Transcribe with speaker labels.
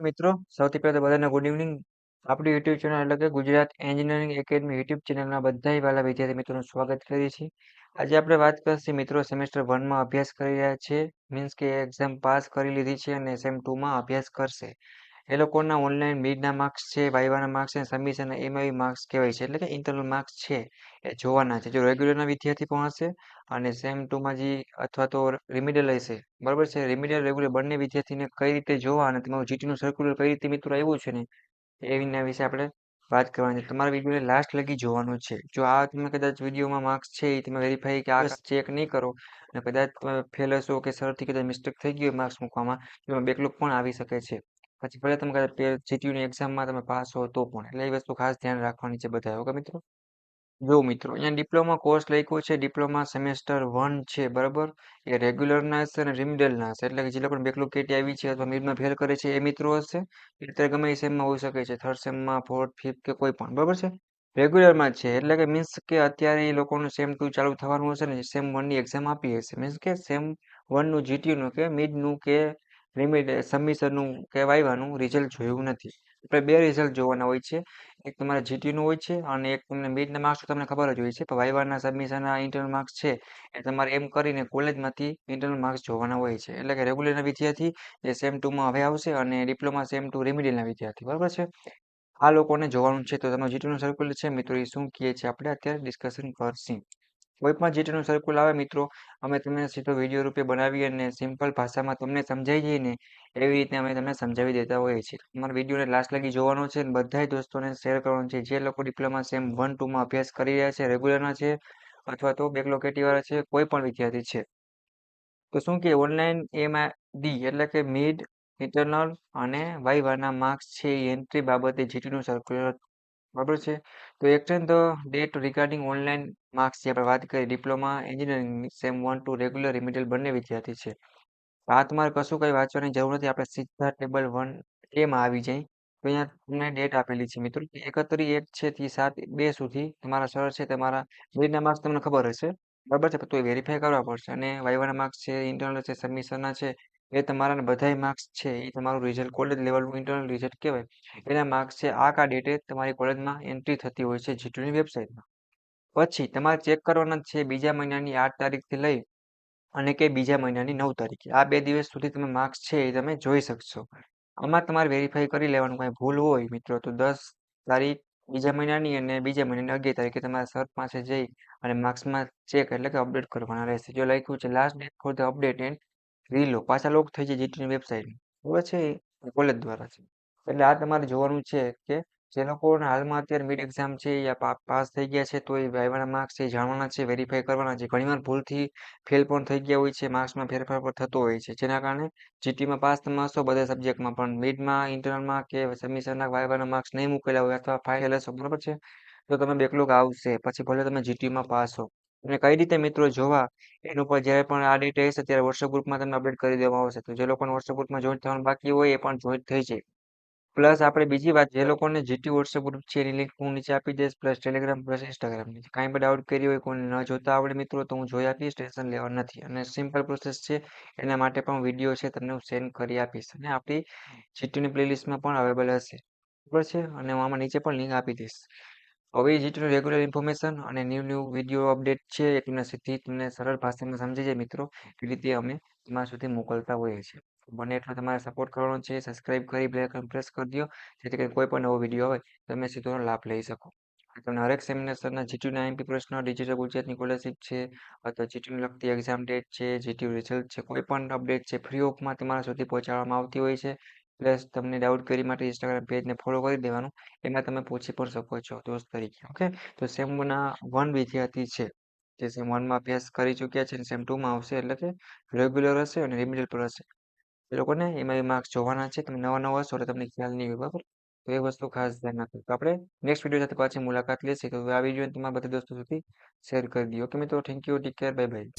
Speaker 1: મિત્રો, સૌથી પહેલા તો બધાને ગુડ ઇવનિંગ. આપણી યુટ્યુબ ચેનલ એટલે કે ગુજરાત એન્જિનિયરિંગ એકેડમી યુટ્યુબ ચેનલના બધા વાલા વિદ્યાર્થી મિત્રોનું સ્વાગત કરીએ છીએ. આજે આપણે વાત કરશું મિત્રો સેમેસ્ટર 1માં અભ્યાસ કરી રહ્યા છે, મીન્સ કે એક્ઝામ પાસ કરી લીધી છે અને સેમ 2માં અભ્યાસ કરશે. એ લોકોના ઓનલાઈન મિડના માર્ક્સ છે, વાઇવાના માર્ક્સ છે, સબમિશન એમાં માર્ક્સ કહેવાય છે, એટલે કે ઇન્ટરનલ માર્ક્સ છે એ જોવાના છે. જો રેગ્યુલરના વિદ્યાર્થી પણ હશે અને સેમ 2માં જે અથવા તો રિમિડિયલ હશે, બરાબર છે. રિમિડિયલ રેગ્યુલર બંને વિદ્યાર્થીને કઈ રીતે જોવા અને તમારું જીટીનું સર્ક્યુલર કઈ રીતે મિત્રો આવ્યું છે ને એના વિશે આપણે વાત કરવાની છે. તમારા વિડીયોને લાસ્ટ લગી જોવાનું છે. જો આ તમે કદાચ વિડીયોમાં માર્ક્સ છે એ તમે વેરીફાઈ કે આ ચેક નહીં કરો અને કદાચ તમે ફેલ હશો કે સરથી કદાચ મિસ્ટેક થઈ ગઈ માર્ક્સ મૂકવામાં, એમાં બેકલોગ પણ આવી શકે છે. પછી ભલે તમે કદાચ જીટીયુની એક્ઝામમાં તમે પાસ હો તો પણ, એટલે એ વસ્તુ ખાસ ધ્યાન રાખવાની છે બધા. ઓકે મિત્રો, જો મિત્રો અહીંયા ડિપ્લોમા કોર્સ લખ્યો છે, ડિપ્લોમા સેમેસ્ટર 1 છે, બરાબર. એ રેગ્યુલર ના હશે અને રિમિડિયલ ના હશે, એટલે કે જે લોકો બેકલોગ કેટી આવી છે અથવા મિડમાં ફેલ કરે છે એ મિત્રો હશે. એ રીતે ગમે એ સેમમાં હોઈ શકે છે, થર્ડ સેમમાં, ફોર્થ, ફિફ્થ કે કોઈ પણ, બરાબર છે. રેગ્યુલરમાં છે એટલે કે મીન્સ કે અત્યારે એ લોકોનું સેમ 2 ચાલુ થવાનું હશે ને સેમ 1ની એક્ઝામ આપી હશે, મીન્સ કે સેમ 1નું જીટીયુનું કે મિડનું કે સબમિશનનું કે વાઇવાનું રિઝલ્ટ જોયું નથી. આપણે બે રિઝલ્ટ જોવાના હોય છે, એક તમારે જીટીયુનું હોય છે અને એક તમને મિડના માર્ક્સ તમને ખબર જ હોય છે, પણ વાઇવાના સબમિશનના ઇન્ટરનલ માર્ક્સ છે એ તમારે એમ કરીને કોલેજમાંથી ઇન્ટરનલ માર્ક્સ જોવાના હોય છે. એટલે કે રેગ્યુલરના વિદ્યાર્થી એ સેમ 2માં હવે આવશે અને ડિપ્લોમા સેમ 2 રેમિડિયલના વિદ્યાર્થી, બરાબર છે. આ લોકોને જોવાનું છે. તો તમારું જીટીયુનું સર્ક્યુલર છે મિત્રો, એ શું કહે છે આપણે અત્યારે ડિસ્કશન કરશું. કોઈ પણ જીટીયુનું સર્ક્યુલર આવે મિત્રો, અમે તમને સીધો વિડીયો રૂપે બનાવી અને સિમ્પલ ભાષામાં તમને સમજાઈ જઈએ ને એવી રીતે અમે તમને સમજાવી દેતા હોઈએ છીએ. તમારા વિડીયોને લાસ્ટ લગી જોવાનો છે અને બધા દોસ્તોને શેર કરવાનો છે જે લોકો ડિપ્લોમા સેમ 1 2માં અભ્યાસ કરી રહ્યા છે, રેગ્યુલરના છે અથવા તો બેકલોગ કેટીવાળા છે, કોઈ પણ વિદ્યાર્થી છે. તો શું કે ઓનલાઈન એમાં ડી એટલે કે મિડ, ઇન્ટરનલ અને વાઇવાના માર્ક્સ છે એ એન્ટ્રી બાબતે જીટીયુનું સર્ક્યુલર, બરાબર છે. તો exchange the date regarding online marks જે આપણે વાત કરી ડિપ્લોમા એન્જિનિયરિંગ સેમ 1 2 રેગ્યુલર રિમિડિયલ બંને વિદ્યાર્થી છે. આ તમારે કશું કઈ વાંચવાની જરૂર નથી, આપણે સીધા ટેબલ 1 એમાં આવી જાય. તો અહીંયા તમને ડેટ આપેલી છે મિત્રો, 31 છે થી 7/2 સુધી તમારા સર છે, તમારા મિડના માર્ક્સ તમને ખબર હશે, બરાબર છે. તો એ વેરીફાઈ કરવા પડશે અને વાઇવાના માર્ક્સ છે, ઇન્ટરનલ છે, સબમિશનના છે એ તમારા બધાય માર્ક્સ છે એ તમારું રિઝલ્ટ કોલેજ લેવલનું ઇન્ટરનલ રિઝલ્ટ કહેવાય, એના માર્ક્સ છે આ ડેટે તમારી કોલેજમાં એન્ટ્રી થતી હોય છે જીટીયુની વેબસાઇટમાં. પછી તમારે ચેક કરવાના છે બીજા મહિનાની 8 તારીખથી લઈ અને કે બીજા મહિનાની 9 તારીખે, આ 2 દિવસ સુધી તમે માર્ક્સ છે એ તમે જોઈ શકશો. આમાં તમારે વેરીફાઈ કરી લેવાનું, કાંઈ ભૂલ હોય મિત્રો તો 10 તારીખ બીજા મહિનાની અને બીજા મહિનાની 11 તારીખે તમારા સર પાસે જઈ અને માર્ક્સમાં ચેક એટલે કે અપડેટ કરવાના રહેશે. જો લખ્યું છે last date for the update and રીલો, પાછા લોક થઈ જાય જીટીયુની વેબસાઇટ, બરાબર છે, એ કોલેજ દ્વારા છે. એટલે આ તમારે જોવાનું છે કે જે લોકોને હાલમાં અત્યારે મિડ એક્ઝામ છે યા પાસ થઈ ગયા છે તો એ વાઇવાના માર્ક્સ છે જાણવાના છે, વેરીફાઈ કરવાના છે. ઘણીવાર ભૂલથી ફેલ પણ થઈ ગયા હોય છે, માર્ક્સમાં ફેરફાર પણ થતો હોય છે, જેના કારણે જીટીયુમાં પાસ તમે હશો બધા સબ્જેક્ટમાં પણ મિડમાં, ઇન્ટરનલમાં કે સબમિશનના વાઇવાના માર્ક્સ નહીં મૂકેલા હોય અથવા ફાઇલ હશો, બરાબર છે, તો તમે બેકલોગ આવશે. પછી ભલે તમે જીટીયુમાં પાસ હો. અને કઈ રીતે મિત્રો જોવા એનું પર જ્યારે પણ આ ડેટ હશે ત્યારે વોટ્સઅપ ગ્રુપમાં તમને અપડેટ કરી દેવામાં આવશે. તો જે લોકોને વોટ્સઅપ ગ્રુપમાં જોઈન્ટ થવાનું બાકી હોય એ પણ જોઈન્ટ થઈ જાય. પ્લસ આપણે બીજી વાત, જે લોકોને જીટીયુ વોટ્સઅપ ગ્રુપ છે એની લિંક હું નીચે આપી દઈશ, પ્લસ ટેલિગ્રામ, પ્લસ ઇન્સ્ટાગ્રામની. કાંઈ પણ ડાઉટ કરી હોય, કોઈને ન જોતા આવડે મિત્રો તો હું જોઈ આપીશ, ટેન્શન લેવા નથી. અને સિમ્પલ પ્રોસેસ છે, એના માટે પણ વિડીયો છે તમને હું સેન્ડ કરી આપીશ અને આપણી જીટીયુની પ્લેલિસ્ટમાં પણ અવેલેબલ હશે, બરાબર છે. અને હું આમાં નીચે પણ લિંક આપી દઈશ. હવે જીટીયુનું રેગ્યુલર ઇન્ફોર્મેશન અને ન્યૂ વિડીયો અપડેટ છે એ તમને સીધી તમને સરળ ભાષામાં સમજી જાય મિત્રો, એ રીતે અમે તમારા સુધી મોકલતા હોઈએ છીએ. બને એટલો તમારે સપોર્ટ કરવાનો છે, સબસ્ક્રાઇબ કરી બેલ આઇકન પ્રેસ કરી દો જેથી કરીને કોઈ પણ નવો વિડીયો આવે તમે સીધો એનો લાભ લઈ શકો. તમને હરેક સેમિસ્ટરના જીટીયુના આઈએમપી પ્રશ્ન, ડિજિટલ ગુજરાતની સ્કોલરશીપ છે અથવા જીટીયુને લગતી એક્ઝામ ડેટ છે, જીટીયુ રિઝલ્ટ છે, કોઈ પણ અપડેટ છે ફ્રી ઓફમાં તમારા સુધી પહોંચાડવામાં આવતી હોય છે. પ્લસ તમને ડાઉટ કરી માટે ઇન્સ્ટાગ્રામ પેજને ફોલો કરી દેવાનું, એમાં તમે પૂછી પણ શકો છો દોસ્ત તરીકે. ઓકે, તો સેમના 1 વિદ્યાર્થી છે જે સેમ 1માં અભ્યાસ કરી ચૂક્યા છે અને સેમ 2માં આવશે, એટલે કે રેગ્યુલર હશે અને રિમિડિયલ પર હશે, એ લોકોને એમાં એ માર્ક્સ જોવાના છે. તમે નવા હશો એટલે તમને ખ્યાલ નહીં હોય, બરાબર. તો એ વસ્તુ ખાસ ધ્યાન રાખજો. તો આપણે નેક્સ્ટ વિડીયો સાથે પાછી મુલાકાત લેશે. તો આ વિડીયો તમારા બધા દોસ્તો સુધી શેર કરી દો. ઓકે મિત્રો, thank you, take care, bye bye.